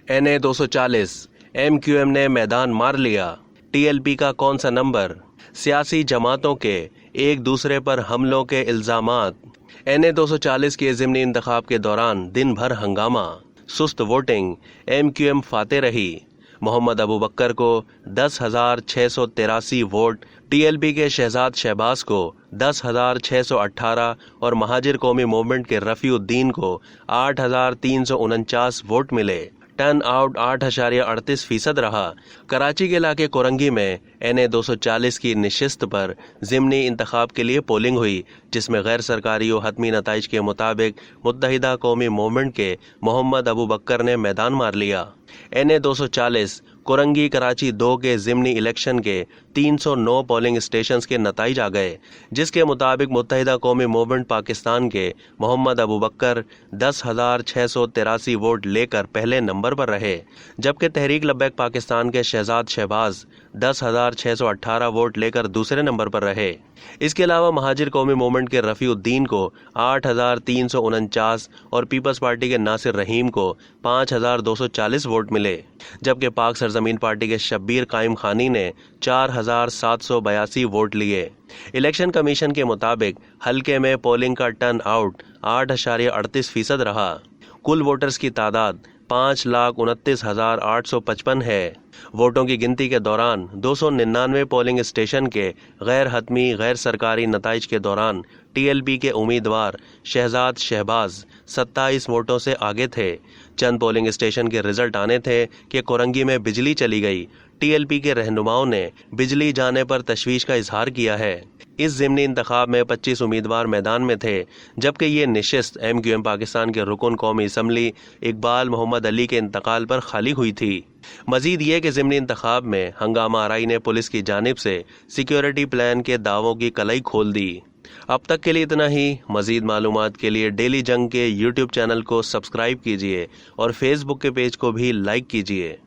NA 240 MQM ने मैदान मार लिया। TLP का कौन सा नंबर? सियासी जमातों के एक दूसरे पर हमलों के इल्जामात। NA 240 के ज़िमनी इंतखाब के दौरान दिन भर हंगामा, सुस्त वोटिंग, MQM फाते रही। मोहम्मद अबू बकर को 10,683 वोट, TLP के शहजाद शहबाज को 10,618 और महाजिर कौमी मूवमेंट के रफ़ीउद्दीन को 8,349 वोट मिले। टर्न आउट 8.38% रहा। कराची के इलाके कोरंगी में NA 240 की निशिस्त पर ज़िमनी इंतखाब के लिए पोलिंग हुई, जिसमें गैर सरकारी और हतमी नताइज के मुताबिक मुत्तहिदा कौमी मूवमेंट के मोहम्मद अबू बकर ने मैदान मार लिया। NA 240 कोरंगी कराची 2 के ज़िमनी इलेक्शन के 309 पोलिंग स्टेशंस के नताइज आ गए, जिसके मुताबिक मुत्तहिदा कौमी मूवमेंट पाकिस्तान के मोहम्मद अबू बकर 10,683 वोट लेकर पहले नंबर पर रहे, जबकि तहरीक लब्बैक पाकिस्तान के शहजाद शहबाज 10,618 वोट लेकर दूसरे नंबर पर रहे। इसके अलावा महाजिर कौमी मूवमेंट के रफ़ीउद्दीन को 8,349 और पीपल्स पार्टी के नासिर रहीम को 5,240 वोट मिले, जबकि पाक सरजमीन पार्टी के शब्बीर कायम खानी ने 4,782 वोट लिए। इलेक्शन कमीशन के मुताबिक हल्के में पोलिंग का टर्न आउट 8.38% रहा। कुल वोटर्स की तादाद 5,29,855 है। वोटों की गिनती के दौरान 299 पोलिंग स्टेशन के गैर हतमी गैर सरकारी नताइज के दौरान TLP के उम्मीदवार शहजाद शहबाज 27 वोटों से आगे थे। चंद पोलिंग स्टेशन के रिजल्ट आने थे कि कोरंगी में बिजली चली गई। TLP के रहनुमाओं ने बिजली जाने पर तशवीश का इजहार किया है। इस ज़िमनी इंतखाब में 25 उम्मीदवार मैदान में थे, जबकि ये निशिस्त MQM पाकिस्तान के रुकन कौमी असम्बली इकबाल मोहम्मद अली के इंतकाल पर खाली हुई थी। मजीद ये कि ज़िमनी इंतखाब में हंगामा आराई ने पुलिस की जानिब से सिक्योरिटी प्लान के दावों की कलई खोल दी। अब तक के लिए इतना ही। मजीद मालूमात के लिए डेली जंग के YouTube चैनल को सब्सक्राइब कीजिए और Facebook के पेज को भी लाइक कीजिए।